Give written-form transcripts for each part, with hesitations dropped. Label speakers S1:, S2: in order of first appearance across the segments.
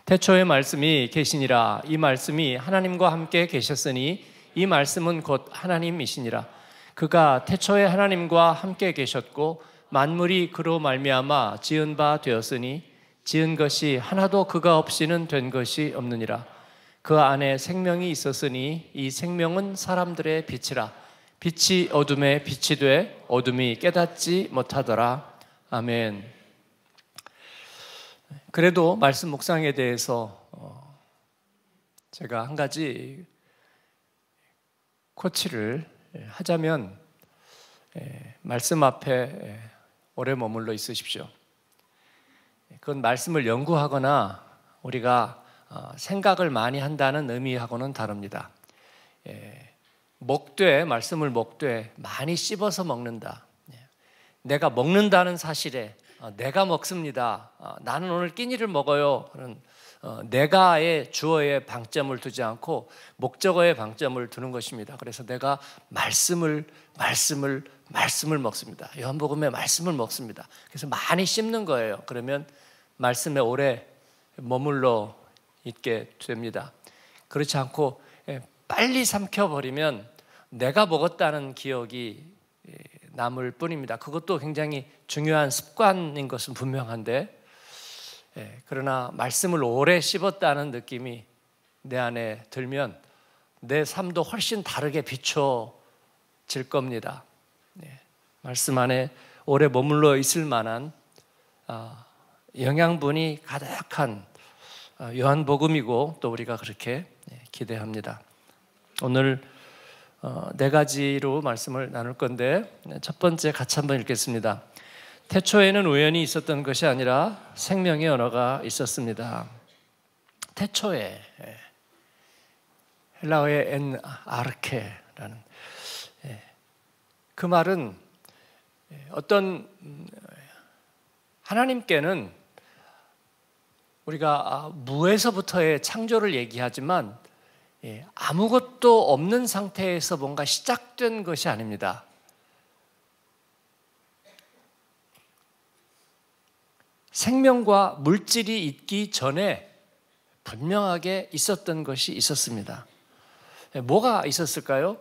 S1: 태초에 말씀이 계시니라. 이 말씀이 하나님과 함께 계셨으니 이 말씀은 곧 하나님이시니라. 그가 태초에 하나님과 함께 계셨고 만물이 그로 말미암아 지은 바 되었으니 지은 것이 하나도 그가 없이는 된 것이 없느니라. 그 안에 생명이 있었으니 이 생명은 사람들의 빛이라. 빛이 어둠에 빛이 돼 어둠이 깨닫지 못하더라. 아멘. 그래도 말씀 묵상에 대해서 제가 한 가지 코치를 하자면 말씀 앞에 오래 머물러 있으십시오. 그건 말씀을 연구하거나 우리가 생각을 많이 한다는 의미하고는 다릅니다. 말씀을 먹되 많이 씹어서 먹는다. 내가 먹는다는 사실에 내가 먹습니다. 나는 오늘 끼니를 먹어요. 그런 내가의 주어의 방점을 두지 않고 목적어의 방점을 두는 것입니다. 그래서 내가 말씀을 먹습니다. 요한복음의 말씀을 먹습니다. 그래서 많이 씹는 거예요. 그러면 말씀에 오래 머물러 있게 됩니다. 그렇지 않고 빨리 삼켜버리면 내가 먹었다는 기억이 남을 뿐입니다. 그것도 굉장히 중요한 습관인 것은 분명한데, 그러나 말씀을 오래 씹었다는 느낌이 내 안에 들면 내 삶도 훨씬 다르게 비춰질 겁니다. 말씀 안에 오래 머물러 있을 만한 영양분이 가득한 요한복음이고 또 우리가 그렇게 기대합니다. 오늘 네 가지로 말씀을 나눌 건데 첫 번째 같이 한번 읽겠습니다. 태초에는 우연히 있었던 것이 아니라 생명의 언어가 있었습니다. 태초에, 헬라어의 엔 아르케라는 그 말은 어떤 하나님께는 우리가 무에서부터의 창조를 얘기하지만 아무것도 없는 상태에서 뭔가 시작된 것이 아닙니다. 생명과 물질이 있기 전에 분명하게 있었던 것이 있었습니다. 뭐가 있었을까요?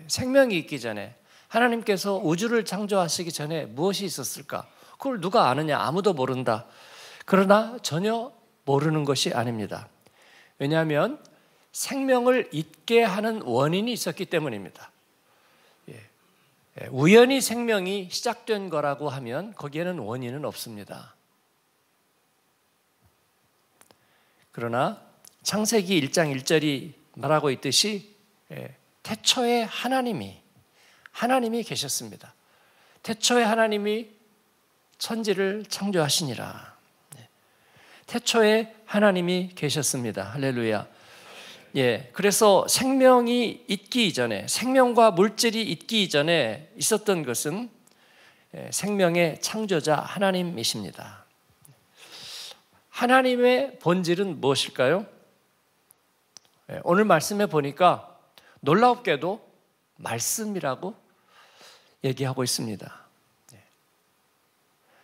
S1: 생명이 있기 전에, 하나님께서 우주를 창조하시기 전에 무엇이 있었을까? 그걸 누가 아느냐? 아무도 모른다. 그러나 전혀 모르는 것이 아닙니다. 왜냐하면 생명을 있게 하는 원인이 있었기 때문입니다. 우연히 생명이 시작된 거라고 하면 거기에는 원인은 없습니다. 그러나 창세기 1장 1절이 말하고 있듯이 태초에 하나님이 계셨습니다. 태초에 하나님이 천지를 창조하시니라. 태초에 하나님이 계셨습니다. 할렐루야. 그래서 생명이 있기 전에, 생명과 물질이 있기 전에 있었던 것은 생명의 창조자 하나님이십니다. 하나님의 본질은 무엇일까요? 오늘 말씀에 보니까 놀랍게도 말씀이라고 얘기하고 있습니다.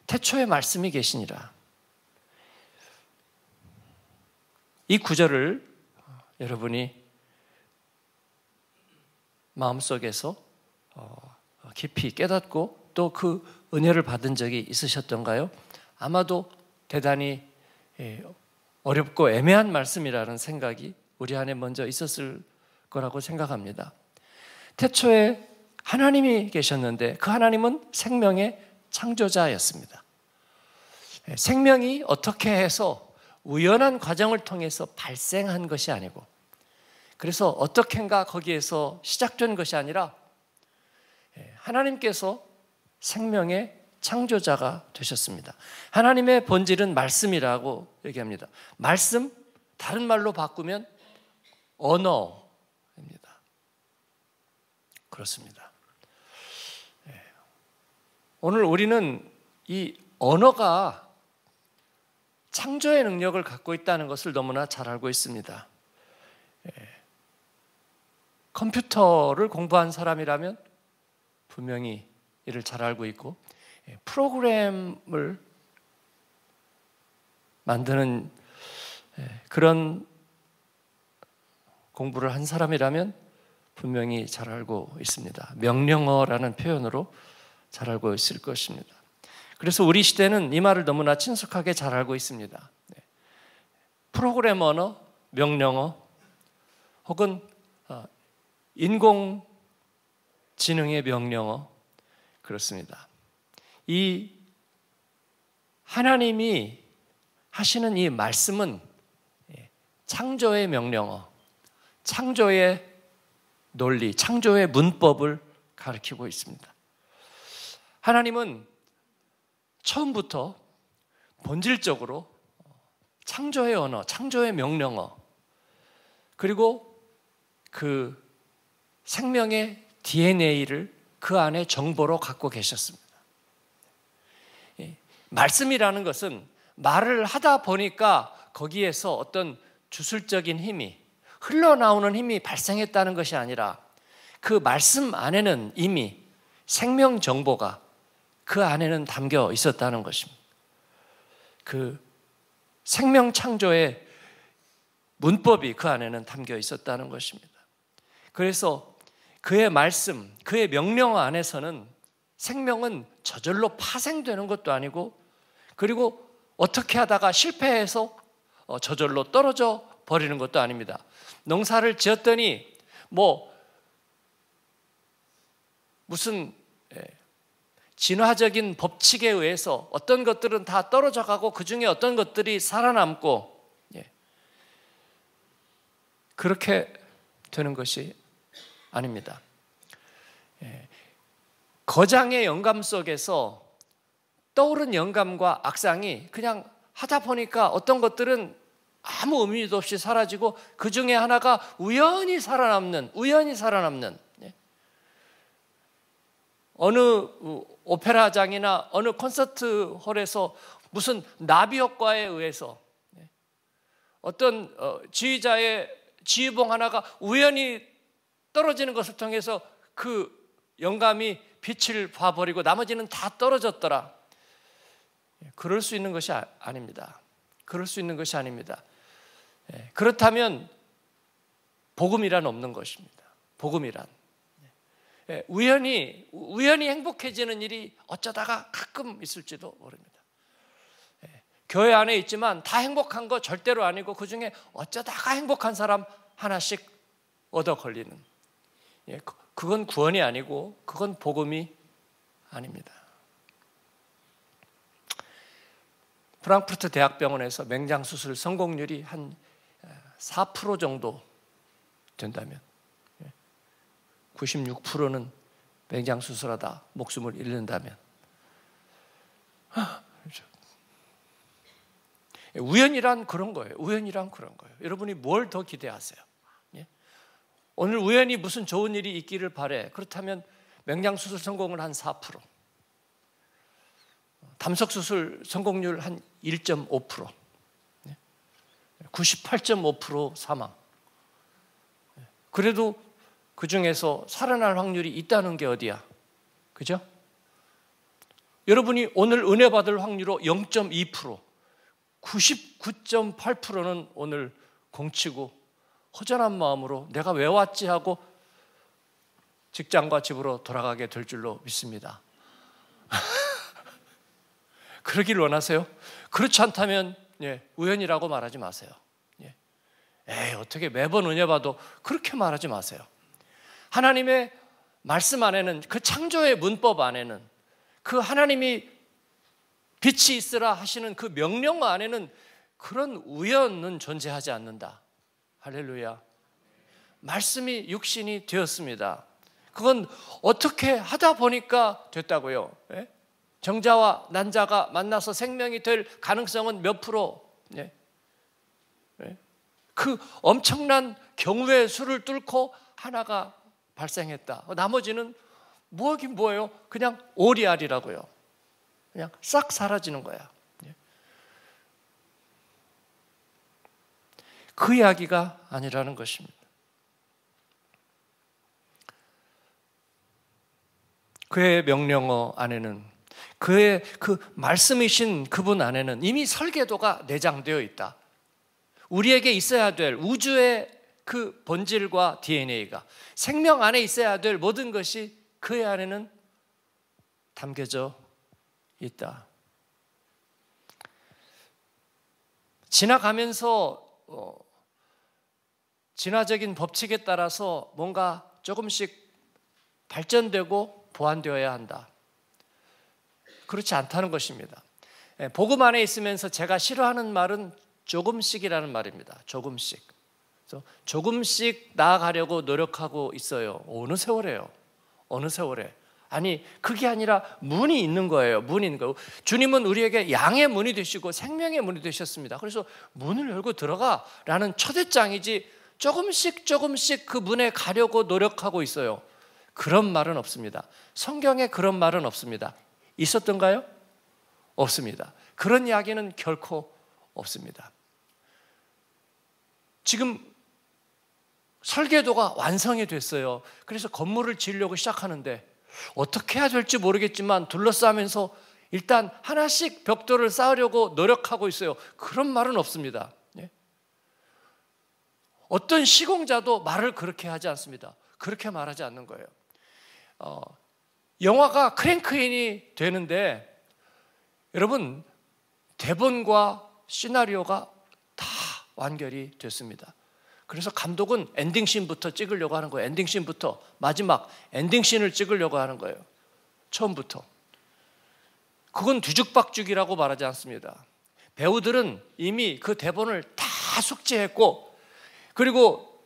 S1: 태초에 말씀이 계시니라. 이 구절을 여러분이 마음속에서 깊이 깨닫고 또 그 은혜를 받은 적이 있으셨던가요? 아마도 대단히 어렵고 애매한 말씀이라는 생각이 우리 안에 먼저 있었을 거라고 생각합니다. 태초에 하나님이 계셨는데 그 하나님은 생명의 창조자였습니다. 생명이 어떻게 해서 우연한 과정을 통해서 발생한 것이 아니고, 그래서 어떻게인가 거기에서 시작된 것이 아니라 하나님께서 생명의 창조자가 되셨습니다. 하나님의 본질은 말씀이라고 얘기합니다. 말씀, 다른 말로 바꾸면 언어입니다. 그렇습니다. 오늘 우리는 이 언어가 창조의 능력을 갖고 있다는 것을 너무나 잘 알고 있습니다. 컴퓨터를 공부한 사람이라면 분명히 이를 잘 알고 있고, 프로그램을 만드는 그런 공부를 한 사람이라면 분명히 잘 알고 있습니다. 명령어라는 표현으로 잘 알고 있을 것입니다. 그래서 우리 시대는 이 말을 너무나 친숙하게 잘 알고 있습니다. 프로그램 언어, 명령어, 혹은 인공지능의 명령어, 그렇습니다. 이 하나님이 하시는 이 말씀은 창조의 명령어, 창조의 논리, 창조의 문법을 가리키고 있습니다. 하나님은 처음부터 본질적으로 창조의 언어, 창조의 명령어, 그리고 그 생명의 DNA를 그 안에 정보로 갖고 계셨습니다. 말씀이라는 것은 말을 하다 보니까 거기에서 어떤 주술적인 힘이, 흘러나오는 힘이 발생했다는 것이 아니라 그 말씀 안에는 이미 생명 정보가 그 안에는 담겨 있었다는 것입니다. 그 생명 창조의 문법이 그 안에는 담겨 있었다는 것입니다. 그래서 그의 말씀, 그의 명령 안에서는 생명은 저절로 파생되는 것도 아니고, 그리고 어떻게 하다가 실패해서 저절로 떨어져 버리는 것도 아닙니다. 농사를 지었더니 무슨 진화적인 법칙에 의해서 어떤 것들은 다 떨어져 가고 그 중에 어떤 것들이 살아남고, 그렇게 되는 것이 아닙니다. 거장의 영감 속에서 떠오른 영감과 악상이 그냥 하다 보니까 어떤 것들은 아무 의미도 없이 사라지고 그 중에 하나가 우연히 살아남는 어느 오페라장이나 어느 콘서트 홀에서 무슨 나비 효과에 의해서 어떤 지휘자의 지휘봉 하나가 우연히 떨어지는 것을 통해서 그 영감이 빛을 봐버리고 나머지는 다 떨어졌더라. 그럴 수 있는 것이 아닙니다. 그럴 수 있는 것이 아닙니다. 그렇다면 복음이란 없는 것입니다. 복음이란 우연히 행복해지는 일이 어쩌다가 가끔 있을지도 모릅니다. 교회 안에 있지만 다 행복한 거 절대로 아니고 그 중에 어쩌다가 행복한 사람 하나씩 얻어 걸리는, 그건 구원이 아니고 그건 복음이 아닙니다. 프랑크푸르트 대학병원에서 맹장 수술 성공률이 한 4% 정도 된다면 96%는 맹장 수술하다 목숨을 잃는다면 우연이란 그런 거예요. 여러분이 뭘 더 기대하세요? 오늘 우연히 무슨 좋은 일이 있기를 바래. 그렇다면 맹장 수술 성공을 한 4%, 담석 수술 성공률 한 1.5%, 98.5% 사망. 그래도 그 중에서 살아날 확률이 있다는 게 어디야? 그죠? 여러분이 오늘 은혜 받을 확률로 0.2%, 99.8%는 오늘 공치고 허전한 마음으로 내가 왜 왔지 하고 직장과 집으로 돌아가게 될 줄로 믿습니다. 그러길 원하세요? 그렇지 않다면 우연이라고 말하지 마세요. 어떻게 매번 은혜 받아? 그렇게 말하지 마세요. 하나님의 말씀 안에는, 그 창조의 문법 안에는, 그 하나님이 빛이 있으라 하시는 그 명령 안에는 그런 우연은 존재하지 않는다. 할렐루야. 말씀이 육신이 되었습니다. 그건 어떻게 하다 보니까 됐다고요. 정자와 난자가 만나서 생명이 될 가능성은 몇 프로? 그 엄청난 경우의 수를 뚫고 하나가 발생했다. 나머지는 뭐긴 뭐예요? 그냥 오리알이라고요. 그냥 싹 사라지는 거야. 그 이야기가 아니라는 것입니다. 그의 명령어 안에는, 그의 그 말씀이신 그분 안에는 이미 설계도가 내장되어 있다. 우리에게 있어야 될 우주의 그 본질과 DNA가, 생명 안에 있어야 될 모든 것이 그의 안에는 담겨져 있다. 지나가면서 진화적인 법칙에 따라서 뭔가 조금씩 발전되고 보완되어야 한다. 그렇지 않다는 것입니다. 복음 안에 있으면서 제가 싫어하는 말은 조금씩이라는 말입니다. 조금씩. 조금씩 나아가려고 노력하고 있어요. 어느 세월에요? 어느 세월에? 아니, 그게 아니라 문이 있는 거예요. 문이 있는 거예요. 주님은 우리에게 양의 문이 되시고 생명의 문이 되셨습니다. 그래서 문을 열고 들어가라는 초대장이지 조금씩 조금씩 그 문에 가려고 노력하고 있어요. 그런 말은 없습니다. 성경에 그런 말은 없습니다. 있었던가요? 없습니다. 그런 이야기는 결코 없습니다. 지금 설계도가 완성이 됐어요. 그래서 건물을 지으려고 시작하는데 어떻게 해야 될지 모르겠지만 둘러싸면서 일단 하나씩 벽돌을 쌓으려고 노력하고 있어요. 그런 말은 없습니다. 어떤 시공자도 말을 그렇게 하지 않습니다. 그렇게 말하지 않는 거예요. 영화가 크랭크인이 되는데 여러분, 대본과 시나리오가 다 완결이 됐습니다. 그래서 감독은 엔딩씬부터 찍으려고 하는 거예요. 엔딩씬부터, 마지막 엔딩씬을 찍으려고 하는 거예요. 처음부터. 그건 뒤죽박죽이라고 말하지 않습니다. 배우들은 이미 그 대본을 다 숙지했고, 그리고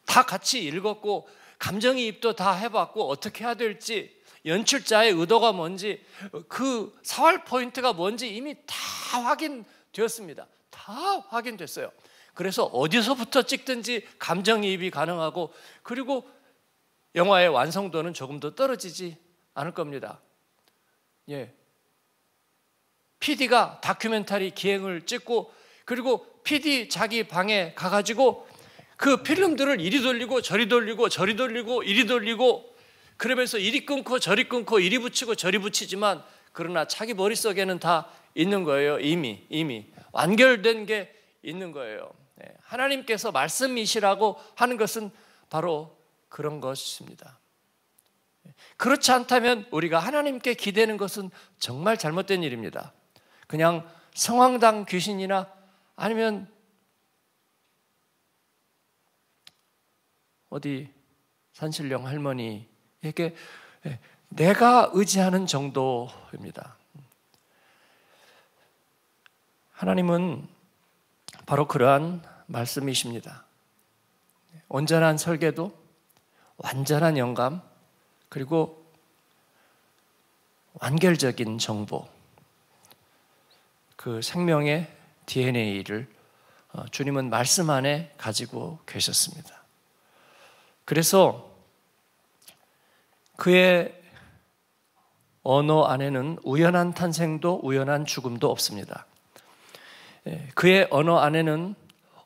S1: 다 같이 읽었고, 감정이입도 다 해봤고, 어떻게 해야 될지, 연출자의 의도가 뭔지, 그 사활 포인트가 뭔지 이미 다 확인되었습니다. 다 확인됐어요. 그래서 어디서부터 찍든지 감정이입이 가능하고, 그리고 영화의 완성도는 조금 더 떨어지지 않을 겁니다. PD가 다큐멘터리 기행을 찍고, 그리고 PD 자기 방에 가가지고 그 필름들을 이리 돌리고 저리 돌리고 저리 돌리고 이리 돌리고, 그러면서 이리 끊고 저리 끊고 이리 붙이고 저리 붙이지만, 그러나 자기 머릿속에는 다 있는 거예요. 이미 완결된 게 있는 거예요. 하나님께서 말씀이시라고 하는 것은 바로 그런 것입니다. 그렇지 않다면 우리가 하나님께 기대는 것은 정말 잘못된 일입니다. 그냥 성황당 귀신이나 아니면 어디 산신령 할머니에게 내가 의지하는 정도입니다. 하나님은 바로 그러한 말씀이십니다. 온전한 설계도, 완전한 영감, 그리고 완결적인 정보, 그 생명의 DNA를 주님은 말씀 안에 가지고 계셨습니다. 그래서 그의 언어 안에는 우연한 탄생도 우연한 죽음도 없습니다. 그의 언어 안에는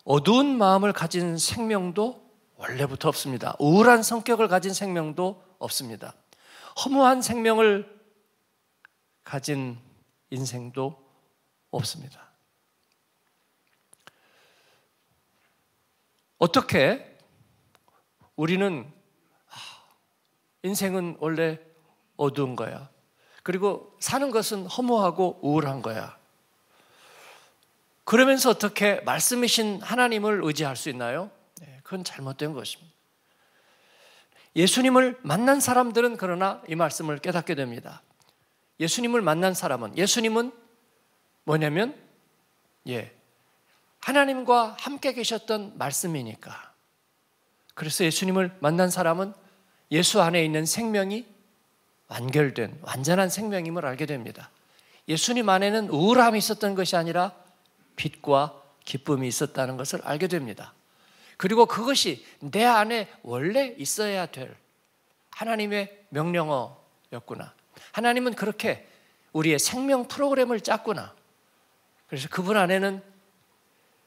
S1: 어두운 마음을 가진 생명도 원래부터 없습니다. 우울한 성격을 가진 생명도 없습니다. 허무한 생명을 가진 인생도 없습니다. 어떻게 우리는 인생은 원래 어두운 거야, 그리고 사는 것은 허무하고 우울한 거야, 그러면서 어떻게 말씀이신 하나님을 의지할 수 있나요? 그건 잘못된 것입니다. 예수님을 만난 사람들은 그러나 이 말씀을 깨닫게 됩니다. 예수님을 만난 사람은, 예수님은 뭐냐면 하나님과 함께 계셨던 말씀이니까. 그래서 예수님을 만난 사람은 예수 안에 있는 생명이 완결된 완전한 생명임을 알게 됩니다. 예수님 안에는 우울함이 있었던 것이 아니라 빛과 기쁨이 있었다는 것을 알게 됩니다. 그리고 그것이 내 안에 원래 있어야 될 하나님의 명령어였구나. 하나님은 그렇게 우리의 생명 프로그램을 짰구나. 그래서 그분 안에는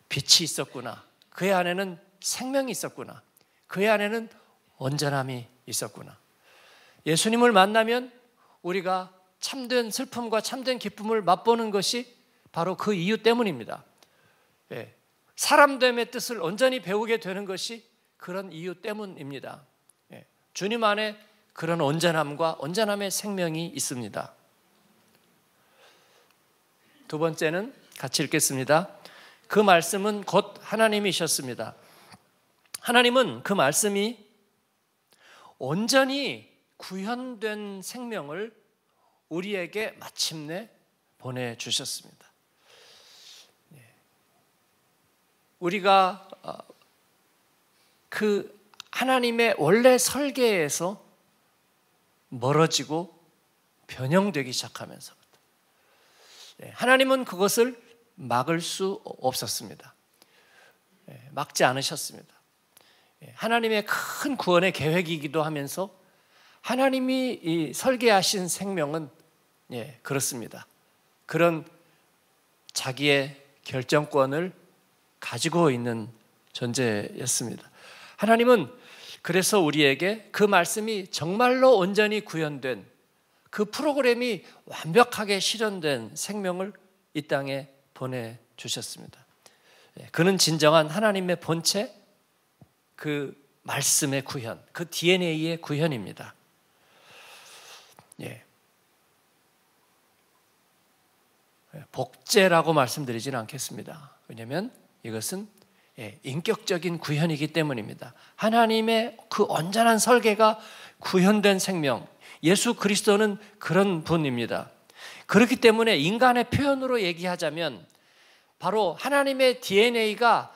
S1: 빛이 있었구나. 그의 안에는 생명이 있었구나. 그의 안에는 온전함이 있었구나. 예수님을 만나면 우리가 참된 슬픔과 참된 기쁨을 맛보는 것이 바로 그 이유 때문입니다. 사람됨의 뜻을 온전히 배우게 되는 것이 그런 이유 때문입니다. 주님 안에 그런 온전함과 온전함의 생명이 있습니다. 두 번째는 같이 읽겠습니다. 그 말씀은 곧 하나님이셨습니다. 하나님은 그 말씀이 온전히 구현된 생명을 우리에게 마침내 보내주셨습니다. 우리가 그 하나님의 원래 설계에서 멀어지고 변형되기 시작하면서부터 하나님은 그것을 막을 수 없었습니다. 막지 않으셨습니다. 하나님의 큰 구원의 계획이기도 하면서 하나님이 이 설계하신 생명은 그렇습니다. 그런 자기의 결정권을 가지고 있는 존재였습니다. 하나님은 그래서 우리에게 그 말씀이 정말로 온전히 구현된 그 프로그램이 완벽하게 실현된 생명을 이 땅에 보내주셨습니다. 그는 진정한 하나님의 본체, 그 말씀의 구현, 그 DNA의 구현입니다. 복제라고 말씀드리지는 않겠습니다. 왜냐하면 이것은 인격적인 구현이기 때문입니다. 하나님의 그 온전한 설계가 구현된 생명, 예수 그리스도는 그런 분입니다. 그렇기 때문에 인간의 표현으로 얘기하자면 바로 하나님의 DNA가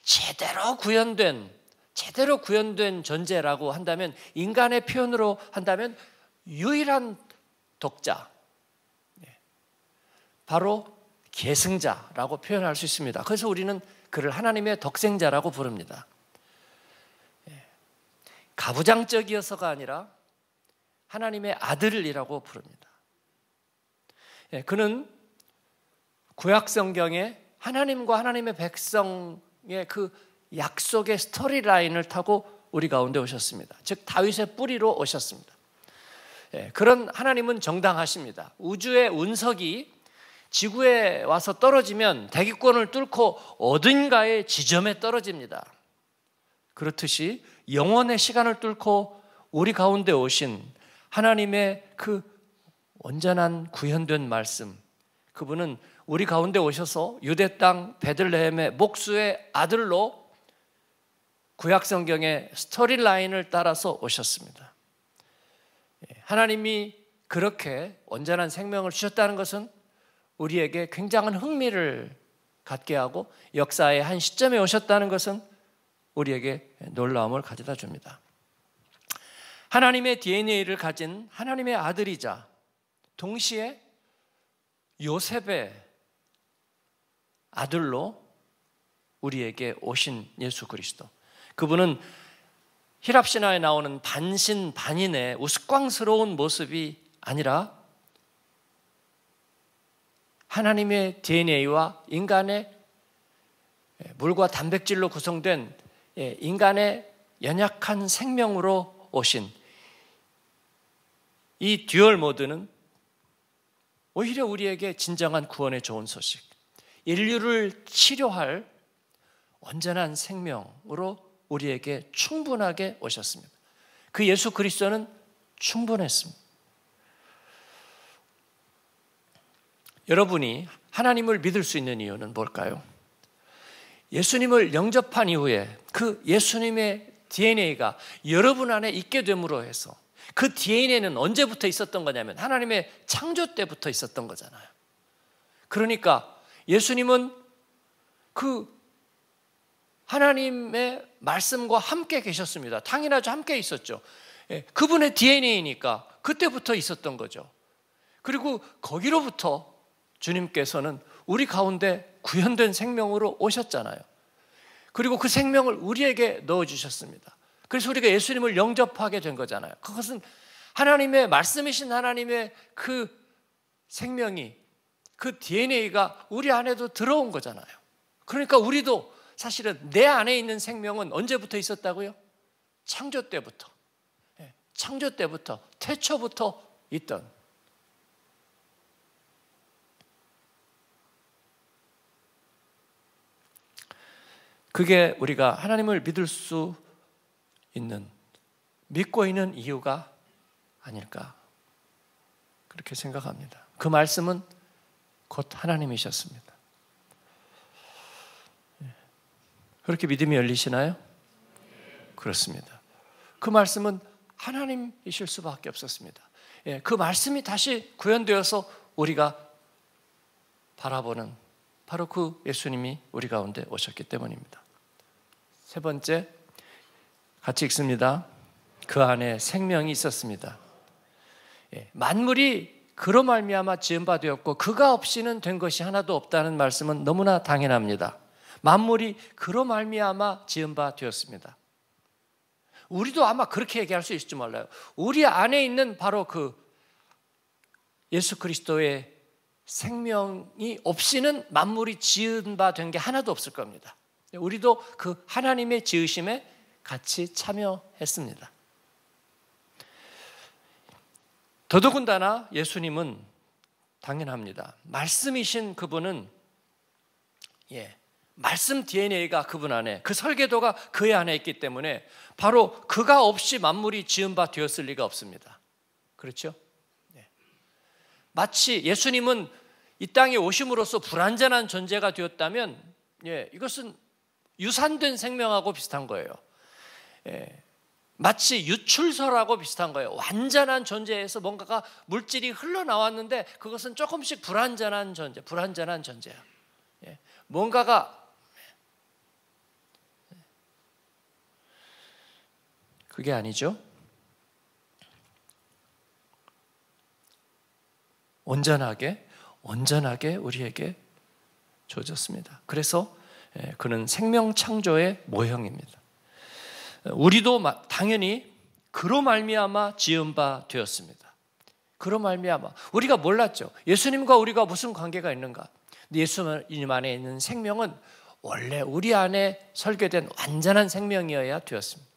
S1: 제대로 구현된 존재라고 한다면, 인간의 표현으로 한다면 유일한 독자, 바로 계승자라고 표현할 수 있습니다. 그래서 우리는 그를 하나님의 독생자라고 부릅니다. 가부장적이어서가 아니라 하나님의 아들이라고 부릅니다. 그는 구약 성경에 하나님과 하나님의 백성의 그 약속의 스토리라인을 타고 우리 가운데 오셨습니다. 즉 다윗의 뿌리로 오셨습니다. 그런 하나님은 정당하십니다. 우주의 운석이 지구에 와서 떨어지면 대기권을 뚫고 어딘가의 지점에 떨어집니다. 그렇듯이 영원의 시간을 뚫고 우리 가운데 오신 하나님의 그 온전한 구현된 말씀, 그분은 우리 가운데 오셔서 유대 땅 베들레헴의 목수의 아들로 구약 성경의 스토리라인을 따라서 오셨습니다. 하나님이 그렇게 온전한 생명을 주셨다는 것은 우리에게 굉장한 흥미를 갖게 하고, 역사의 한 시점에 오셨다는 것은 우리에게 놀라움을 가져다 줍니다. 하나님의 DNA를 가진 하나님의 아들이자 동시에 요셉의 아들로 우리에게 오신 예수 그리스도, 그분은 히랍 신화에 나오는 반신반인의 우스꽝스러운 모습이 아니라 하나님의 DNA와 인간의 물과 단백질로 구성된 인간의 연약한 생명으로 오신 이 듀얼 모드는 오히려 우리에게 진정한 구원의 좋은 소식, 인류를 치료할 온전한 생명으로 우리에게 충분하게 오셨습니다. 그 예수 그리스도는 충분했습니다. 여러분이 하나님을 믿을 수 있는 이유는 뭘까요? 예수님을 영접한 이후에 그 예수님의 DNA가 여러분 안에 있게 됨으로 해서, 그 DNA는 언제부터 있었던 거냐면 하나님의 창조 때부터 있었던 거잖아요. 그러니까 예수님은 그 하나님의 말씀과 함께 계셨습니다. 당연하죠. 함께 있었죠. 그분의 DNA니까 그때부터 있었던 거죠. 그리고 거기로부터 주님께서는 우리 가운데 구현된 생명으로 오셨잖아요. 그리고 그 생명을 우리에게 넣어주셨습니다. 그래서 우리가 예수님을 영접하게 된 거잖아요. 그것은 하나님의 말씀이신 하나님의 그 생명이, 그 DNA가 우리 안에도 들어온 거잖아요. 그러니까 우리도 사실은 내 안에 있는 생명은 언제부터 있었다고요? 창조 때부터, 태초부터 있던. 그게 우리가 하나님을 믿을 수 있는, 믿고 있는 이유가 아닐까 그렇게 생각합니다. 그 말씀은 곧 하나님이셨습니다. 그렇게 믿음이 열리시나요? 그렇습니다. 그 말씀은 하나님이실 수밖에 없었습니다. 그 말씀이 다시 구현되어서 우리가 바라보는 바로 그 예수님이 우리 가운데 오셨기 때문입니다. 세 번째, 같이 읽습니다. 그 안에 생명이 있었습니다. 만물이 그로 말미암아 지은 바 되었고 그가 없이는 된 것이 하나도 없다는 말씀은 너무나 당연합니다. 만물이 그로 말미암아 지은 바 되었습니다. 우리도 아마 그렇게 얘기할 수 있을지 몰라요. 우리 안에 있는 바로 그 예수 그리스도의 생명이 없이는 만물이 지은 바 된 게 하나도 없을 겁니다. 우리도 그 하나님의 지으심에 같이 참여했습니다. 더더군다나 예수님은 당연합니다. 말씀이신 그분은 말씀 DNA가 그분 안에, 그 설계도가 그의 안에 있기 때문에 바로 그가 없이 만물이 지은 바 되었을 리가 없습니다. 그렇죠? 마치 예수님은 이 땅에 오심으로써 불완전한 존재가 되었다면 이것은 유산된 생명하고 비슷한 거예요. 마치 유출설하고 비슷한 거예요. 완전한 존재에서 뭔가가 물질이 흘러나왔는데 그것은 조금씩 불완전한 존재야. 뭔가가 그게 아니죠. 온전하게 우리에게 주어졌습니다. 그래서 그는 생명 창조의 모형입니다. 우리도 당연히 그로 말미암아 지은 바 되었습니다. 그로 말미암아 우리가 몰랐죠. 예수님과 우리가 무슨 관계가 있는가? 예수님 안에 있는 생명은 원래 우리 안에 설계된 완전한 생명이어야 되었습니다.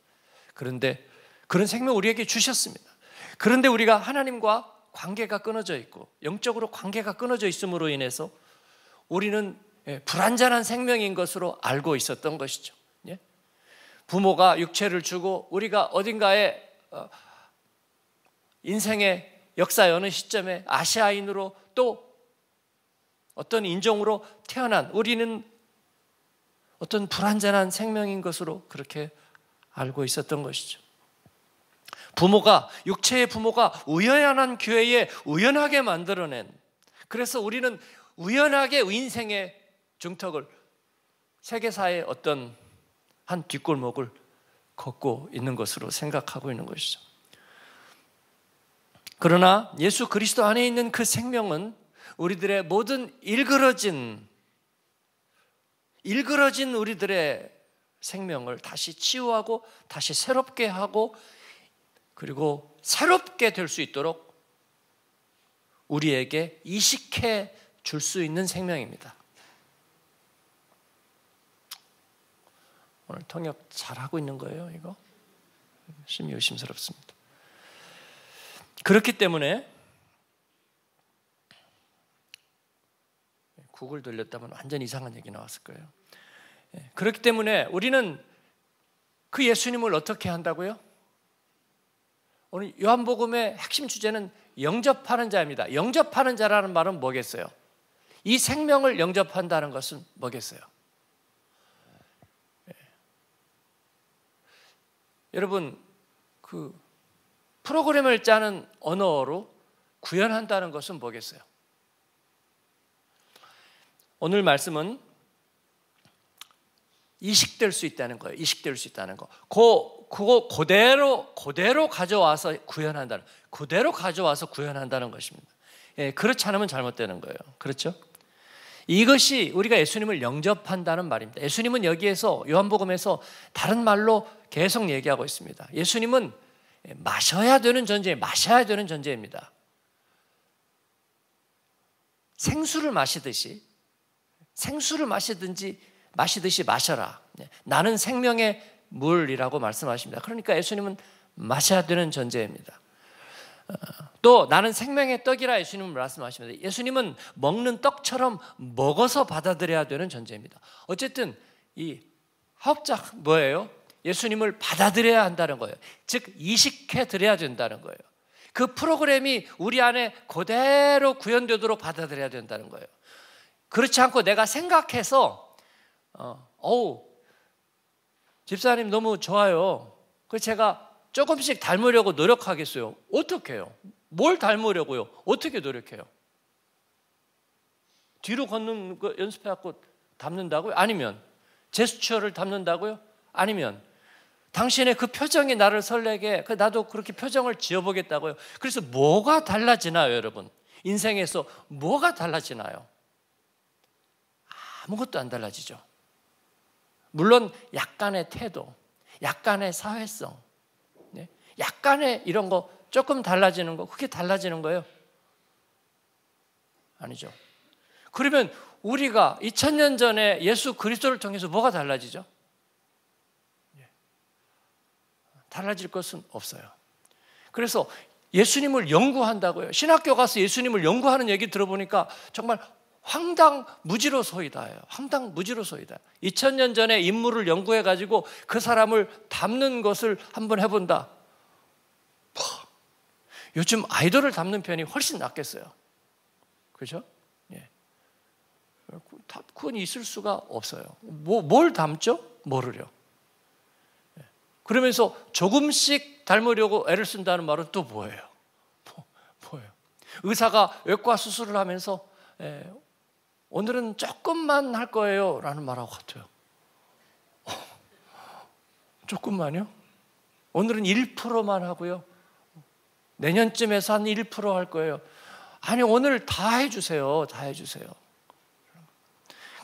S1: 그런데 그런 생명 우리에게 주셨습니다. 그런데 우리가 하나님과 관계가 끊어져 있고 영적으로 관계가 끊어져 있음으로 인해서 우리는 불완전한 생명인 것으로 알고 있었던 것이죠. 부모가 육체를 주고 우리가 어딘가에 인생의 역사의 어느 시점에 아시아인으로 또 어떤 인종으로 태어난 우리는 어떤 불완전한 생명인 것으로 그렇게 알고 있었던 것이죠. 육체의 부모가 우연한 교회에 우연하게 만들어낸, 그래서 우리는 우연하게 인생의 중턱을, 세계사의 어떤 한 뒷골목을 걷고 있는 것으로 생각하고 있는 것이죠. 그러나 예수 그리스도 안에 있는 그 생명은 우리들의 모든 일그러진 우리들의 생명을 다시 치유하고 다시 새롭게 하고 그리고 새롭게 될 수 있도록 우리에게 이식해 줄 수 있는 생명입니다. 오늘 통역 잘하고 있는 거예요, 이거? 심히 의심스럽습니다. 그렇기 때문에 구글 돌렸다면 완전 이상한 얘기 나왔을 거예요. 그렇기 때문에 우리는 그 예수님을 어떻게 한다고요? 오늘 요한복음의 핵심 주제는 영접하는 자입니다. 영접하는 자라는 말은 뭐겠어요? 이 생명을 영접한다는 것은 뭐겠어요? 여러분, 그 프로그램을 짜는 언어로 구현한다는 것은 뭐겠어요? 오늘 말씀은 이식될 수 있다는 거예요. 이식될 수 있다는 거. 그거 그대로 가져와서 구현한다는, 그대로 가져와서 구현한다는 것입니다. 그렇지 않으면 잘못되는 거예요. 그렇죠? 이것이 우리가 예수님을 영접한다는 말입니다. 예수님은 여기에서 요한복음에서 다른 말로 계속 얘기하고 있습니다. 예수님은 마셔야 되는 존재입니다. 생수를 마시듯이 마셔라. 나는 생명의 물이라고 말씀하십니다. 그러니까 예수님은 마셔야 되는 존재입니다. 또 나는 생명의 떡이라 예수님은 말씀하십니다. 예수님은 먹는 떡처럼 먹어서 받아들여야 되는 존재입니다. 어쨌든 이 합작 뭐예요? 예수님을 받아들여야 한다는 거예요. 즉 이식해 드려야 된다는 거예요. 그 프로그램이 우리 안에 그대로 구현되도록 받아들여야 된다는 거예요. 그렇지 않고 내가 생각해서 집사님 너무 좋아요. 그래서 제가 조금씩 닮으려고 노력하겠어요. 어떻게 해요? 뭘 닮으려고요? 어떻게 노력해요? 뒤로 걷는 거 연습해갖고 닮는다고요? 아니면 제스처를 닮는다고요? 아니면 당신의 그 표정이 나를 설레게 나도 그렇게 표정을 지어보겠다고요? 그래서 뭐가 달라지나요, 여러분? 인생에서 뭐가 달라지나요? 아무것도 안 달라지죠. 물론 약간의 태도, 약간의 사회성, 약간의 이런 거 조금 달라지는 거, 그게 달라지는 거예요? 아니죠. 그러면 우리가 2000년 전에 예수 그리스도를 통해서 뭐가 달라지죠? 달라질 것은 없어요. 그래서 예수님을 연구한다고요. 신학교 가서 예수님을 연구하는 얘기 들어보니까 정말 황당무지로소이다예요. 황당무지로소이다. 2000년 전에 인물을 연구해가지고 그 사람을 닮는 것을 한번 해본다. 요즘 아이돌을 닮는 편이 훨씬 낫겠어요. 그렇죠? 예. 그건 있을 수가 없어요. 뭘 닮죠? 뭐를요? 예. 그러면서 조금씩 닮으려고 애를 쓴다는 말은 또 뭐예요? 뭐예요? 의사가 외과 수술을 하면서 오늘은 조금만 할 거예요 라는 말하고 같아요. 조금만요? 오늘은 1%만 하고요. 내년쯤에서 한 1% 할 거예요. 아니, 오늘 다 해주세요. 다 해주세요.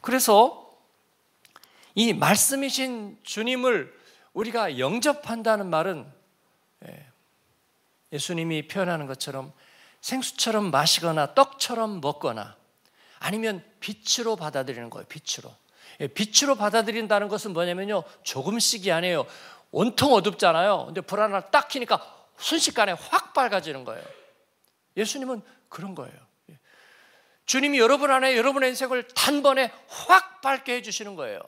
S1: 그래서 이 말씀이신 주님을 우리가 영접한다는 말은 예수님이 표현하는 것처럼 생수처럼 마시거나 떡처럼 먹거나 아니면 빛으로 받아들이는 거예요. 빛으로. 빛으로 받아들인다는 것은 뭐냐면요, 조금씩이 아니에요. 온통 어둡잖아요. 근데 불 하나 딱 켜니까 순식간에 확 밝아지는 거예요. 예수님은 그런 거예요. 주님이 여러분 안에 여러분의 인생을 단번에 확 밝게 해주시는 거예요.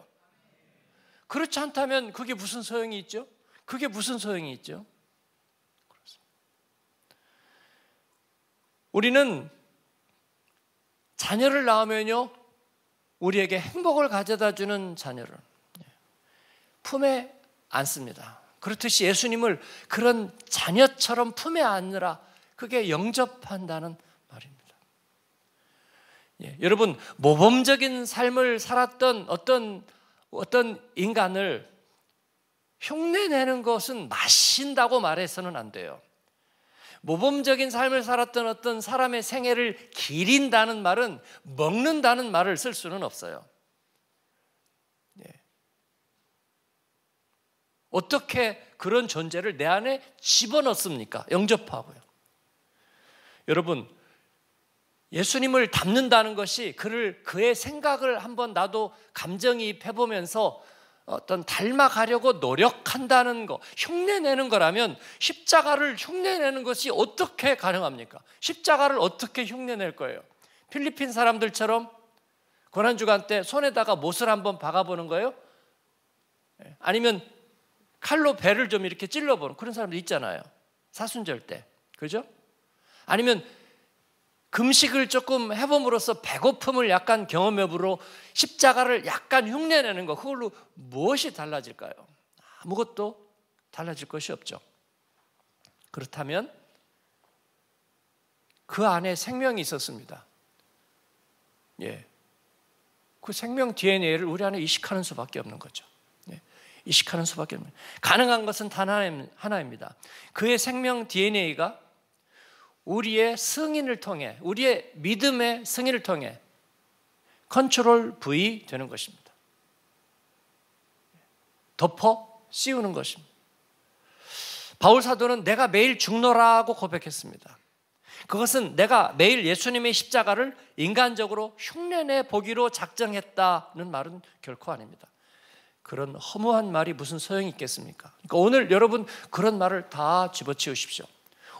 S1: 그렇지 않다면 그게 무슨 소용이 있죠? 그게 무슨 소용이 있죠? 우리는 자녀를 낳으면요, 우리에게 행복을 가져다 주는 자녀를 품에 안습니다. 그렇듯이 예수님을 그런 자녀처럼 품에 안으라, 그게 영접한다는 말입니다. 여러분, 모범적인 삶을 살았던 어떤 인간을 흉내내는 것은 마신다고 말해서는 안 돼요. 모범적인 삶을 살았던 어떤 사람의 생애를 기린다는 말은 먹는다는 말을 쓸 수는 없어요. 어떻게 그런 존재를 내 안에 집어넣습니까? 영접하고요. 여러분, 예수님을 닮는다는 것이 그의 생각을 한번 나도 감정이입해보면서 어떤 닮아가려고 노력한다는 거, 흉내내는 거라면 십자가를 흉내내는 것이 어떻게 가능합니까? 십자가를 어떻게 흉내낼 거예요? 필리핀 사람들처럼 고난주간 때 손에다가 못을 한번 박아보는 거예요? 아니면 칼로 배를 좀 이렇게 찔러보는 그런 사람도 있잖아요. 사순절 때. 그죠? 아니면 금식을 조금 해봄으로써 배고픔을 약간 경험해보로 십자가를 약간 흉내내는 거, 그걸로 무엇이 달라질까요? 아무것도 달라질 것이 없죠. 그렇다면 그 안에 생명이 있었습니다. 그 생명 DNA를 우리 안에 이식하는 수밖에 없는 거죠. 이식하는 수밖에 없는. 가능한 것은 단 하나입니다. 그의 생명 DNA가 우리의 승인을 통해, 우리의 믿음의 승인을 통해 컨트롤 V 되는 것입니다. 덮어 씌우는 것입니다. 바울 사도는 내가 매일 죽노라고 고백했습니다. 그것은 내가 매일 예수님의 십자가를 인간적으로 흉내내 보기로 작정했다는 말은 결코 아닙니다. 그런 허무한 말이 무슨 소용이 있겠습니까? 그러니까 오늘 여러분 그런 말을 다 집어치우십시오.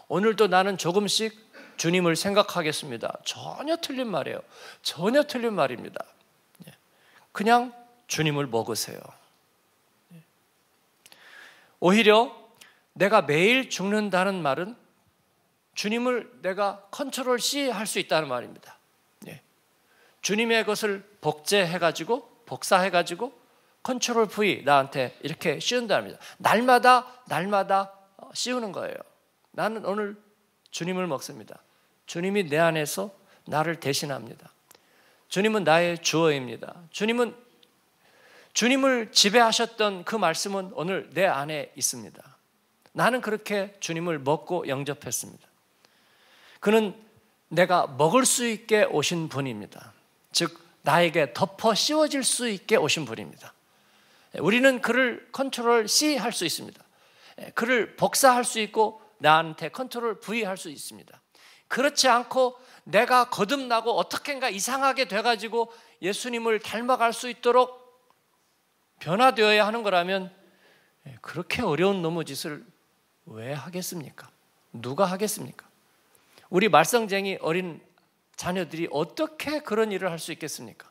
S1: 오늘도 나는 조금씩 주님을 생각하겠습니다. 전혀 틀린 말이에요. 전혀 틀린 말입니다. 그냥 주님을 먹으세요. 오히려 내가 매일 죽는다는 말은 주님을 내가 컨트롤 C 할 수 있다는 말입니다. 예. 주님의 것을 복제해가지고 복사해가지고 컨트롤 V 나한테 이렇게 씌운다는 겁니다. 날마다 씌우는 거예요. 나는 오늘 주님을 먹습니다. 주님이 내 안에서 나를 대신합니다. 주님은 나의 주어입니다. 주님을 지배하셨던 그 말씀은 오늘 내 안에 있습니다. 나는 그렇게 주님을 먹고 영접했습니다. 그는 내가 먹을 수 있게 오신 분입니다. 즉 나에게 덮어 씌워질 수 있게 오신 분입니다. 우리는 그를 컨트롤 C 할 수 있습니다. 그를 복사할 수 있고 나한테 컨트롤 V 할 수 있습니다. 그렇지 않고 내가 거듭나고 어떻게인가 이상하게 돼가지고 예수님을 닮아갈 수 있도록 변화되어야 하는 거라면 그렇게 어려운 놈의 짓을 왜 하겠습니까? 누가 하겠습니까? 우리 말썽쟁이 어린 자녀들이 어떻게 그런 일을 할 수 있겠습니까?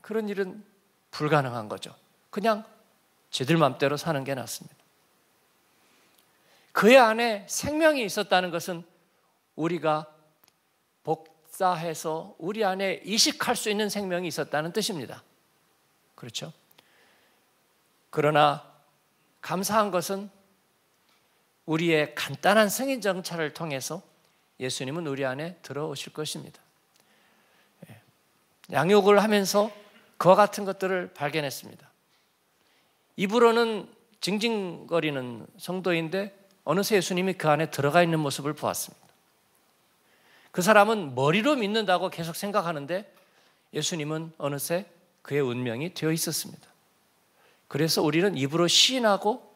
S1: 그런 일은 불가능한 거죠. 그냥 지들 맘대로 사는 게 낫습니다. 그의 안에 생명이 있었다는 것은 우리가 복사해서 우리 안에 이식할 수 있는 생명이 있었다는 뜻입니다. 그렇죠? 그러나 감사한 것은 우리의 간단한 승인 정찰을 통해서 예수님은 우리 안에 들어오실 것입니다. 양육을 하면서 그와 같은 것들을 발견했습니다. 입으로는 징징거리는 성도인데 어느새 예수님이 그 안에 들어가 있는 모습을 보았습니다. 그 사람은 머리로 믿는다고 계속 생각하는데 예수님은 어느새 그의 운명이 되어 있었습니다. 그래서 우리는 입으로 시인하고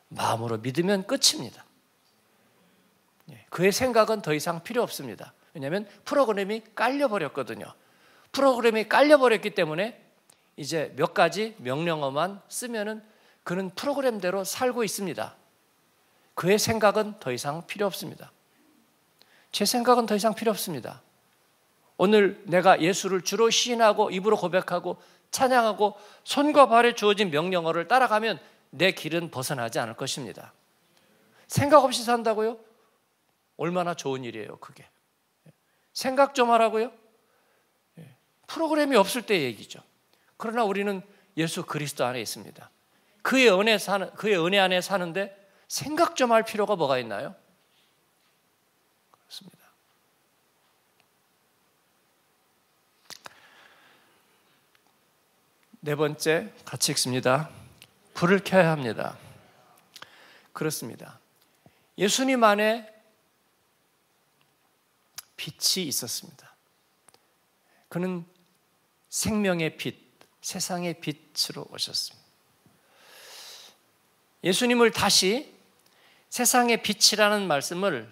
S1: 마음으로 믿으면 끝입니다. 그의 생각은 더 이상 필요 없습니다. 왜냐하면 프로그램이 깔려버렸거든요. 프로그램이 깔려버렸기 때문에 이제 몇 가지 명령어만 쓰면은 그는 프로그램대로 살고 있습니다. 그의 생각은 더 이상 필요 없습니다. 제 생각은 더 이상 필요 없습니다. 오늘 내가 예수를 주로 시인하고 입으로 고백하고 찬양하고 손과 발에 주어진 명령어를 따라가면 내 길은 벗어나지 않을 것입니다. 생각 없이 산다고요? 얼마나 좋은 일이에요, 그게. 생각 좀 하라고요? 프로그램이 없을 때 얘기죠. 그러나 우리는 예수 그리스도 안에 있습니다. 그의 은혜 안에 사는데 생각 좀 할 필요가 뭐가 있나요? 그렇습니다. 네 번째, 같이 읽습니다. 불을 켜야 합니다. 그렇습니다. 예수님 안에 빛이 있었습니다. 그는 생명의 빛, 세상의 빛으로 오셨습니다. 예수님을 다시 세상의 빛이라는 말씀을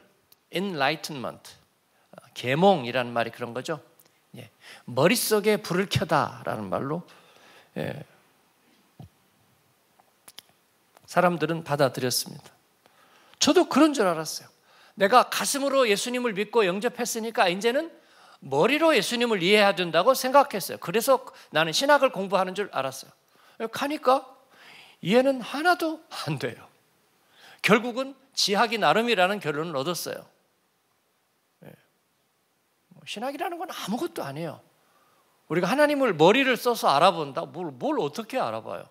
S1: enlightenment, 계몽이라는 말이 그런 거죠. 머릿속에 불을 켜다라는 말로 사람들은 받아들였습니다. 저도 그런 줄 알았어요. 내가 가슴으로 예수님을 믿고 영접했으니까 이제는 머리로 예수님을 이해해야 된다고 생각했어요. 그래서 나는 신학을 공부하는 줄 알았어요. 가니까 이해는 하나도 안 돼요. 결국은 지하기 나름이라는 결론을 얻었어요. 신학이라는 건 아무것도 아니에요. 우리가 하나님을 머리를 써서 알아본다? 뭘 어떻게 알아봐요?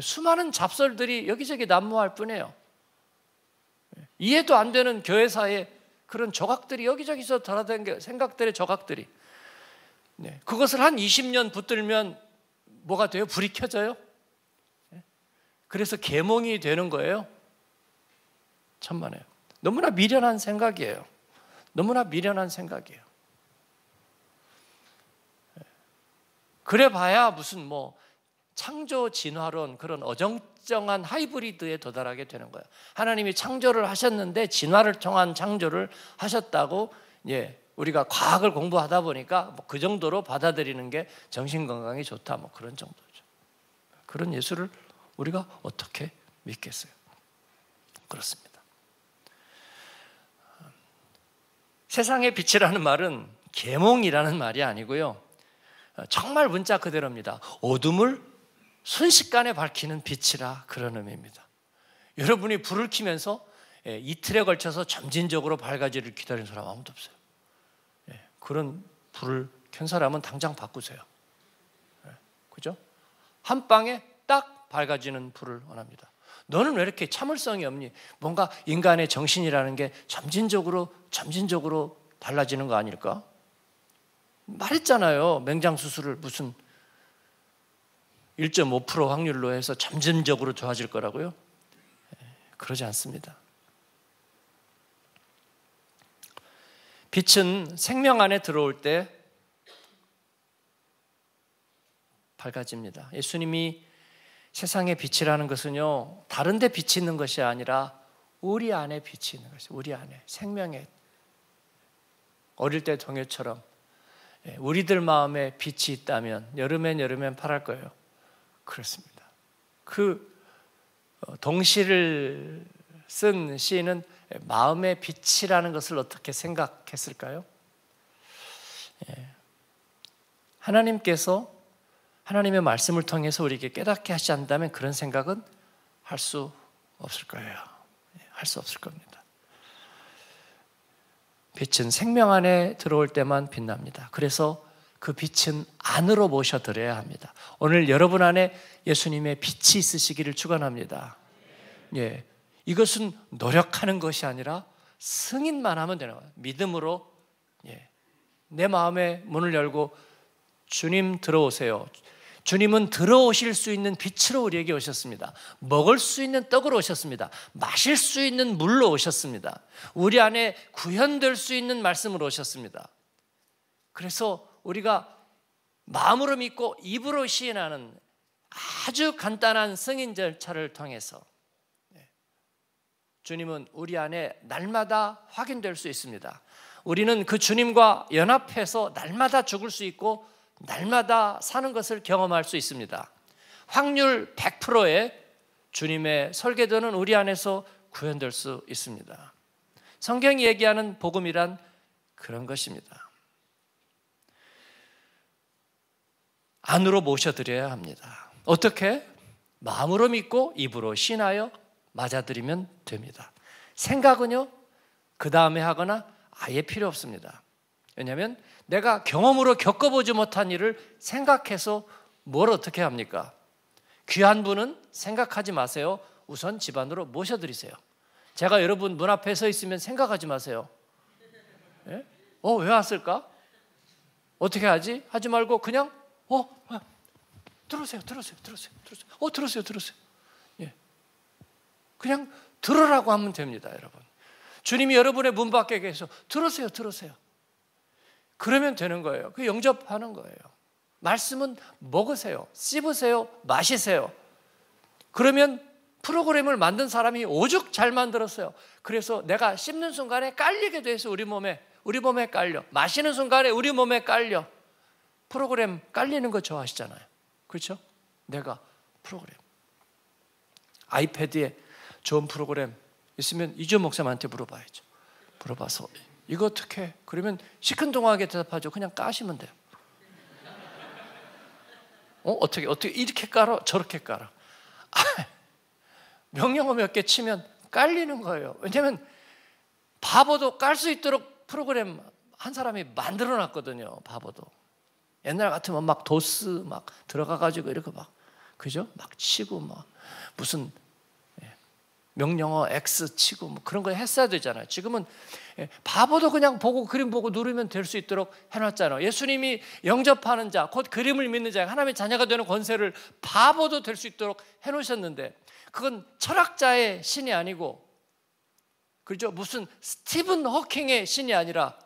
S1: 수많은 잡설들이 여기저기 난무할 뿐이에요. 이해도 안 되는 교회사에 그런 조각들이 여기저기서 돌아다니는 생각들의 조각들이. 그것을 한 20년 붙들면 뭐가 돼요? 불이 켜져요? 그래서 계몽이 되는 거예요. 천만에요. 너무나 미련한 생각이에요. 너무나 미련한 생각이에요. 그래봐야 무슨 창조 진화론 그런 어정쩡한 하이브리드에 도달하게 되는 거예요. 하나님이 창조를 하셨는데 진화를 통한 창조를 하셨다고 우리가 과학을 공부하다 보니까 그 정도로 받아들이는 게 정신건강에 좋다 그런 정도죠. 그런 예수를 우리가 어떻게 믿겠어요? 그렇습니다. 세상의 빛이라는 말은 계몽이라는 말이 아니고요. 정말 문자 그대로입니다. 어둠을 순식간에 밝히는 빛이라 그런 의미입니다. 여러분이 불을 켜면서 이틀에 걸쳐서 점진적으로 밝아지를 기다리는 사람 아무도 없어요. 그런 불을 켠 사람은 당장 바꾸세요. 그죠? 한 방에 딱 밝아지는 불을 원합니다. 너는 왜 이렇게 참을성이 없니? 뭔가 인간의 정신이라는 게 점진적으로 달라지는 거 아닐까? 말했잖아요. 맹장 수술을 무슨 1.5% 확률로 해서 점진적으로 좋아질 거라고요? 그러지 않습니다. 빛은 생명 안에 들어올 때 밝아집니다. 예수님이 세상의 빛이라는 것은요, 다른 데 빛이 있는 것이 아니라 우리 안에 빛이 있는 것이에요. 우리 안에 생명의, 어릴 때 동요처럼 우리들 마음에 빛이 있다면 여름엔 파랄 거예요. 그렇습니다. 그 동시를 쓴 시인은 마음의 빛이라는 것을 어떻게 생각했을까요? 하나님께서 하나님의 말씀을 통해서 우리에게 깨닫게 하지 않는다면 그런 생각은 할 수 없을 거예요. 할 수 없을 겁니다. 빛은 생명 안에 들어올 때만 빛납니다. 그래서 그 빛은 안으로 모셔드려야 합니다. 오늘 여러분 안에 예수님의 빛이 있으시기를 축원합니다. 이것은 노력하는 것이 아니라 승인만 하면 되는 거예요. 믿음으로 내 마음의 문을 열고 주님 들어오세요. 주님은 들어오실 수 있는 빛으로 우리에게 오셨습니다. 먹을 수 있는 떡으로 오셨습니다. 마실 수 있는 물로 오셨습니다. 우리 안에 구현될 수 있는 말씀으로 오셨습니다. 그래서 우리가 마음으로 믿고 입으로 시인하는 아주 간단한 승인 절차를 통해서 주님은 우리 안에 날마다 확인될 수 있습니다. 우리는 그 주님과 연합해서 날마다 죽을 수 있고 날마다 사는 것을 경험할 수 있습니다. 확률 100%의 주님의 설계도는 우리 안에서 구현될 수 있습니다. 성경이 얘기하는 복음이란 그런 것입니다. 안으로 모셔드려야 합니다. 어떻게? 마음으로 믿고 입으로 신하여 맞아들이면 됩니다. 생각은요, 그 다음에 하거나 아예 필요 없습니다. 왜냐하면 내가 경험으로 겪어보지 못한 일을 생각해서 뭘 어떻게 합니까? 귀한 분은 생각하지 마세요. 우선 집안으로 모셔드리세요. 제가 여러분 문 앞에 서 있으면 생각하지 마세요. 왜 왔을까? 어떻게 하지? 하지 말고 그냥 들어오세요. 그냥 들으라고 하면 됩니다, 여러분. 주님이 여러분의 문 밖에 계셔 들으세요. 그러면 되는 거예요. 그 영접하는 거예요. 말씀은 먹으세요, 씹으세요, 마시세요. 그러면 프로그램을 만든 사람이 오죽 잘 만들었어요. 그래서 내가 씹는 순간에 깔리게 돼서 우리 몸에 깔려. 마시는 순간에 우리 몸에 깔려. 프로그램 깔리는 거 좋아하시잖아요. 그렇죠? 내가 프로그램. 아이패드에 좋은 프로그램 있으면 이주연 목사님한테 물어봐야죠. 물어봐서 이거 어떻게 해? 그러면 시큰둥하게 대답하죠. 그냥 까시면 돼요. 어떻게 이렇게 깔아? 저렇게 깔아. 명령어 몇 개 치면 깔리는 거예요. 왜냐하면 바보도 깔 수 있도록 프로그램 한 사람이 만들어 놨거든요. 바보도. 옛날 같으면 막 도스 막 들어가가지고 이렇게 막, 그죠? 막 치고 막 무슨 명령어 X 치고 뭐 그런 거 했어야 되잖아요. 지금은 바보도 그냥 보고 그림 보고 누르면 될 수 있도록 해놨잖아요. 예수님이 영접하는 자, 곧 그림을 믿는 자, 하나님의 자녀가 되는 권세를 바보도 될 수 있도록 해놓으셨는데 그건 철학자의 신이 아니고, 그죠? 무슨 스티븐 호킹의 신이 아니라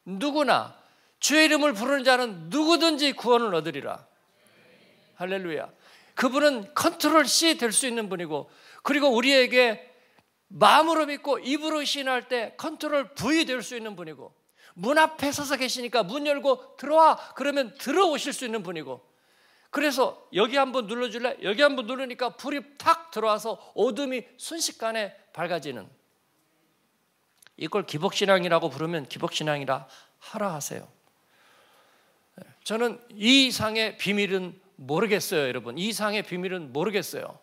S1: 누구나 주의 이름을 부르는 자는 누구든지 구원을 얻으리라. 할렐루야. 그분은 컨트롤 C 될 수 있는 분이고, 그리고 우리에게 마음으로 믿고 입으로 시인할 때 컨트롤 V 될 수 있는 분이고, 문 앞에 서서 계시니까 문 열고 들어와 그러면 들어오실 수 있는 분이고, 그래서 여기 한번 눌러줄래? 여기 한번 누르니까 불이 탁 들어와서 어둠이 순식간에 밝아지는, 이걸 기복신앙이라고 부르면 기복신앙이라 하라 하세요. 저는 이 이상의 비밀은 모르겠어요, 여러분. 이 이상의 비밀은 모르겠어요.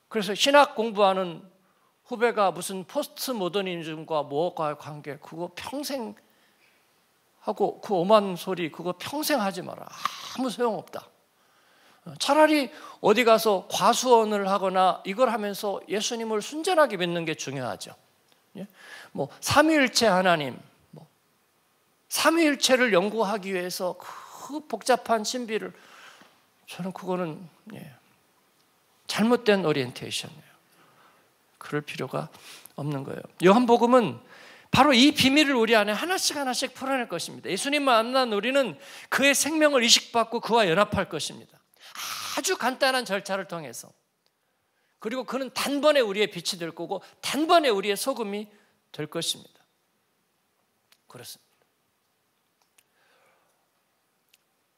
S1: 그래서 신학 공부하는 후배가 무슨 포스트 모더니즘과 뭐과의 관계, 그거 평생 하고 그 오만 소리 그거 평생 하지 마라. 아무 소용없다. 차라리 어디 가서 과수원을 하거나 이걸 하면서 예수님을 순전하게 믿는 게 중요하죠. 뭐 삼위일체 하나님, 뭐 삼위일체를 연구하기 위해서 그 복잡한 신비를, 저는 그거는 잘못된 오리엔테이션이에요. 그럴 필요가 없는 거예요. 요한복음은 바로 이 비밀을 우리 안에 하나씩 하나씩 풀어낼 것입니다. 예수님 만난 우리는 그의 생명을 이식받고 그와 연합할 것입니다. 아주 간단한 절차를 통해서. 그리고 그는 단번에 우리의 빛이 될 거고 단번에 우리의 소금이 될 것입니다. 그렇습니다.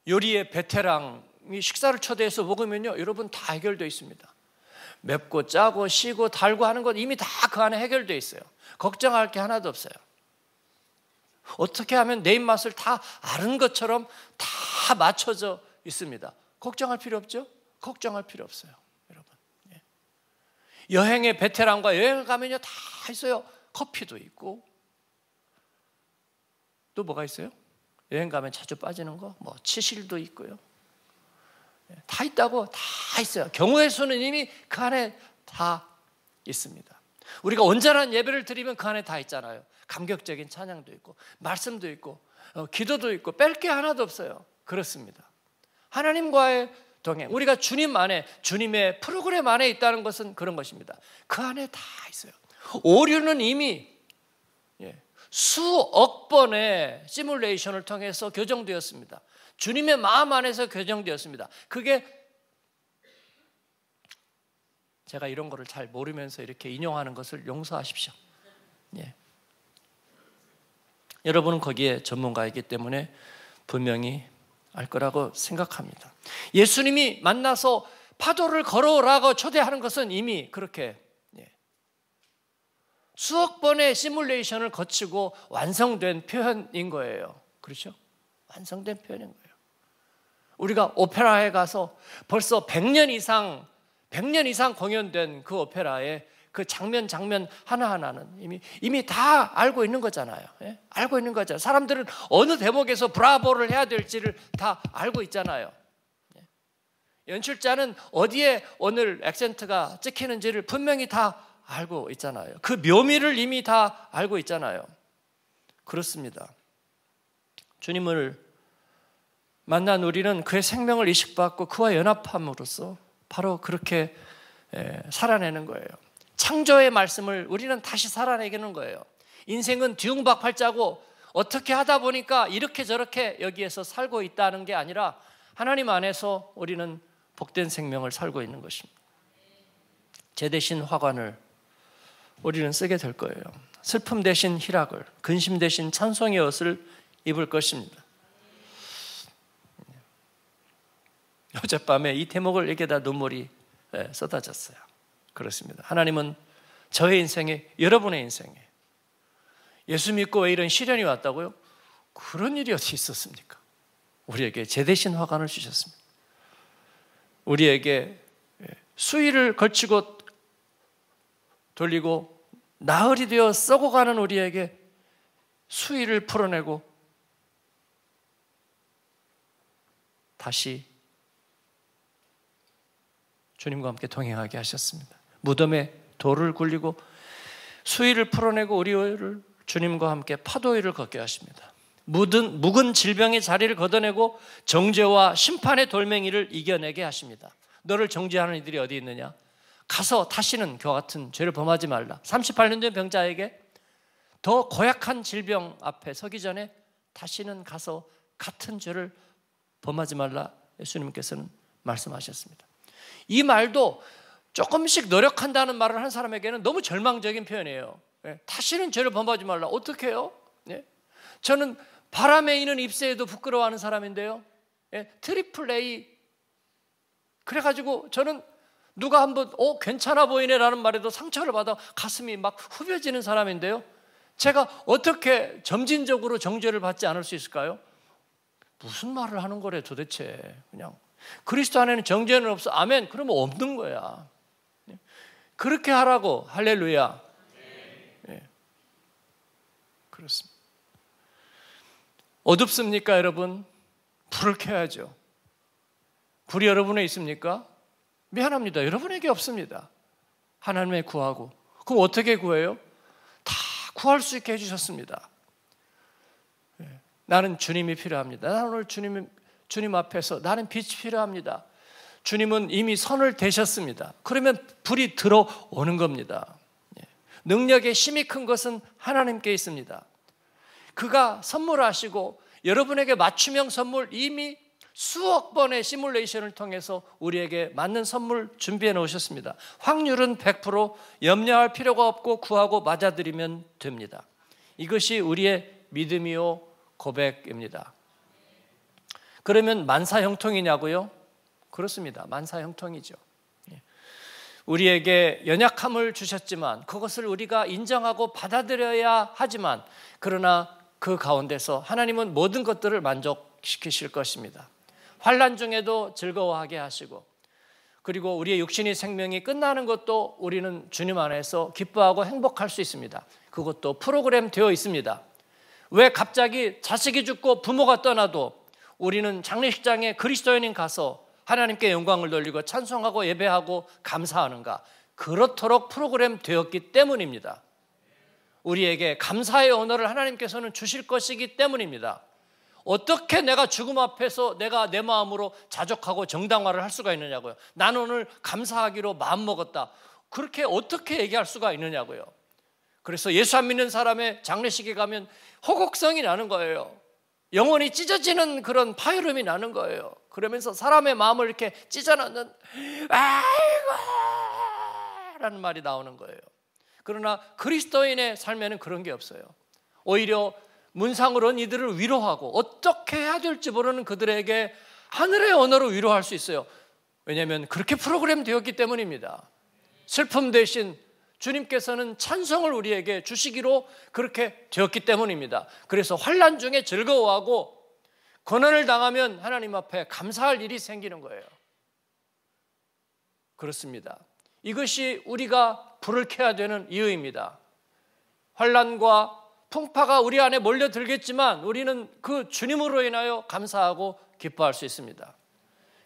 S1: 요리의 베테랑이 식사를 초대해서 먹으면요, 여러분 다 해결되어 있습니다. 맵고 짜고 시고 달고 하는 것 이미 다 그 안에 해결되어 있어요. 걱정할 게 하나도 없어요. 어떻게 하면 내 입맛을 다 아는 것처럼 다 맞춰져 있습니다. 걱정할 필요 없죠? 걱정할 필요 없어요, 여러분. 여행의 베테랑과 여행을 가면요 다 있어요. 커피도 있고 또 뭐가 있어요? 여행 가면 자주 빠지는 거, 뭐 치실도 있고요. 다 있다고, 다 있어요. 경우의 수는 이미 그 안에 다 있습니다. 우리가 온전한 예배를 드리면 그 안에 다 있잖아요. 감격적인 찬양도 있고 말씀도 있고 기도도 있고 뺄 게 하나도 없어요. 그렇습니다. 하나님과의 동행, 우리가 주님 안에, 주님의 프로그램 안에 있다는 것은 그런 것입니다. 그 안에 다 있어요. 오류는 이미 수억 번의 시뮬레이션을 통해서 교정되었습니다. 주님의 마음 안에서 교정되었습니다. 그게 제가 이런 거를 잘 모르면서 이렇게 인용하는 것을 용서하십시오. 여러분은 거기에 전문가이기 때문에 분명히 알 거라고 생각합니다. 예수님이 만나서 파도를 걸어오라고 초대하는 것은 이미 그렇게 수억 번의 시뮬레이션을 거치고 완성된 표현인 거예요. 그렇죠? 완성된 표현인 거예요. 우리가 오페라에 가서 벌써 100년 이상 공연된 그 오페라의 그 장면 하나하나는 이미 다 알고 있는 거잖아요. 알고 있는 거잖아요. 사람들은 어느 대목에서 브라보를 해야 될지를 다 알고 있잖아요. 연출자는 어디에 오늘 액센트가 찍히는지를 분명히 다 알고 있잖아요. 그 묘미를 이미 다 알고 있잖아요. 그렇습니다. 주님을 만난 우리는 그의 생명을 이식받고 그와 연합함으로써 바로 그렇게 살아내는 거예요. 창조의 말씀을 우리는 다시 살아내는 거예요. 인생은 뒤웅박팔자고 어떻게 하다 보니까 이렇게 저렇게 여기에서 살고 있다는 게 아니라 하나님 안에서 우리는 복된 생명을 살고 있는 것입니다. 제 대신 화관을 우리는 쓰게 될 거예요. 슬픔 대신 희락을, 근심 대신 찬송의 옷을 입을 것입니다. 어젯밤에 이 대목을 얘기하다 눈물이 쏟아졌어요. 그렇습니다. 하나님은 저의 인생에, 여러분의 인생에 예수 믿고 왜 이런 시련이 왔다고요? 그런 일이 어디 있었습니까? 우리에게 제 대신 화관을 주셨습니다. 우리에게 수위를 걸치고 돌리고 나흘이 되어 썩어가는 우리에게 수위를 풀어내고 다시 주님과 함께 동행하게 하셨습니다. 무덤에 돌을 굴리고 수위를 풀어내고 우리를 주님과 함께 파도 위를 걷게 하십니다. 묵은 질병의 자리를 걷어내고 정죄와 심판의 돌멩이를 이겨내게 하십니다. 너를 정죄하는 이들이 어디 있느냐? 가서 다시는 그와 같은 죄를 범하지 말라. 38년 된 병자에게 더 고약한 질병 앞에 서기 전에 다시는 가서 같은 죄를 범하지 말라. 예수님께서는 말씀하셨습니다. 이 말도 조금씩 노력한다는 말을 한 사람에게는 너무 절망적인 표현이에요. 다시는 죄를 범하지 말라. 어떻게 해요? 저는 바람에 있는 잎새에도 부끄러워하는 사람인데요. 트리플 A. 그래가지고 저는 누가 한번 괜찮아 보이네 라는 말에도 상처를 받아 가슴이 막 후벼지는 사람인데요. 제가 어떻게 점진적으로 정죄를 받지 않을 수 있을까요? 무슨 말을 하는 거래 도대체. 그냥 그리스도 안에는 정죄는 없어. 아멘. 그러면 없는 거야. 그렇게 하라고. 할렐루야. 네. 그렇습니다. 어둡습니까, 여러분? 불을 켜야죠. 불이 여러분에 있습니까? 미안합니다. 여러분에게 없습니다. 하나님의 구하고. 그럼 어떻게 구해요? 다 구할 수 있게 해주셨습니다. 나는 주님이 필요합니다. 나는 오늘 주님 앞에서 나는 빛이 필요합니다. 주님은 이미 선을 대셨습니다. 그러면 불이 들어오는 겁니다. 능력의 힘이 큰 것은 하나님께 있습니다. 그가 선물하시고 여러분에게 맞춤형 선물 이미 수억 번의 시뮬레이션을 통해서 우리에게 맞는 선물 준비해 놓으셨습니다. 확률은 100%, 염려할 필요가 없고 구하고 맞아들이면 됩니다. 이것이 우리의 믿음이요 고백입니다. 그러면 만사형통이냐고요? 그렇습니다. 만사형통이죠. 우리에게 연약함을 주셨지만 그것을 우리가 인정하고 받아들여야 하지만 그러나 그 가운데서 하나님은 모든 것들을 만족시키실 것입니다. 환난 중에도 즐거워하게 하시고 그리고 우리의 육신의 생명이 끝나는 것도 우리는 주님 안에서 기뻐하고 행복할 수 있습니다. 그것도 프로그램 되어 있습니다. 왜 갑자기 자식이 죽고 부모가 떠나도 우리는 장례식장에 그리스도인인 가서 하나님께 영광을 돌리고 찬송하고 예배하고 감사하는가? 그렇도록 프로그램 되었기 때문입니다. 우리에게 감사의 언어를 하나님께서는 주실 것이기 때문입니다. 어떻게 내가 죽음 앞에서 내가 내 마음으로 자족하고 정당화를 할 수가 있느냐고요. 나는 오늘 감사하기로 마음먹었다. 그렇게 어떻게 얘기할 수가 있느냐고요. 그래서 예수 안 믿는 사람의 장례식에 가면 호곡성이 나는 거예요. 영혼이 찢어지는 그런 파열음이 나는 거예요. 그러면서 사람의 마음을 이렇게 찢어놓는 아이고 라는 말이 나오는 거예요. 그러나 그리스도인의 삶에는 그런 게 없어요. 오히려 문상으로는 이들을 위로하고 어떻게 해야 될지 모르는 그들에게 하늘의 언어로 위로할 수 있어요. 왜냐하면 그렇게 프로그램 되었기 때문입니다. 슬픔 대신 주님께서는 찬송을 우리에게 주시기로 그렇게 되었기 때문입니다. 그래서 환난 중에 즐거워하고 고난을 당하면 하나님 앞에 감사할 일이 생기는 거예요. 그렇습니다. 이것이 우리가 불을 켜야 되는 이유입니다. 환난과 풍파가 우리 안에 몰려들겠지만 우리는 그 주님으로 인하여 감사하고 기뻐할 수 있습니다.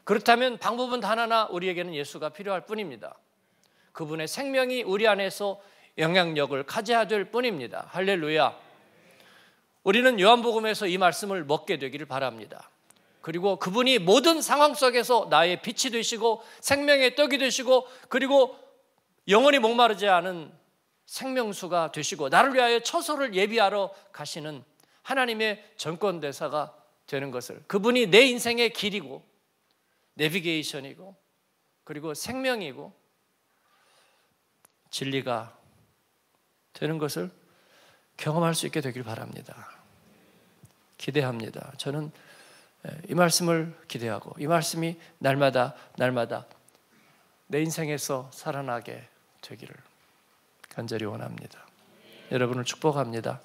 S1: 그렇다면 방법은 단 하나, 우리에게는 예수가 필요할 뿐입니다. 그분의 생명이 우리 안에서 영향력을 가져야 될 뿐입니다. 할렐루야. 우리는 요한복음에서 이 말씀을 먹게 되기를 바랍니다. 그리고 그분이 모든 상황 속에서 나의 빛이 되시고 생명의 떡이 되시고 그리고 영원히 목마르지 않은 생명수가 되시고 나를 위하여 처소를 예비하러 가시는 하나님의 전권대사가 되는 것을, 그분이 내 인생의 길이고 내비게이션이고 그리고 생명이고 진리가 되는 것을 경험할 수 있게 되길 바랍니다. 기대합니다. 저는 이 말씀을 기대하고 이 말씀이 날마다 내 인생에서 살아나게 되기를 간절히 원합니다. 여러분을 축복합니다.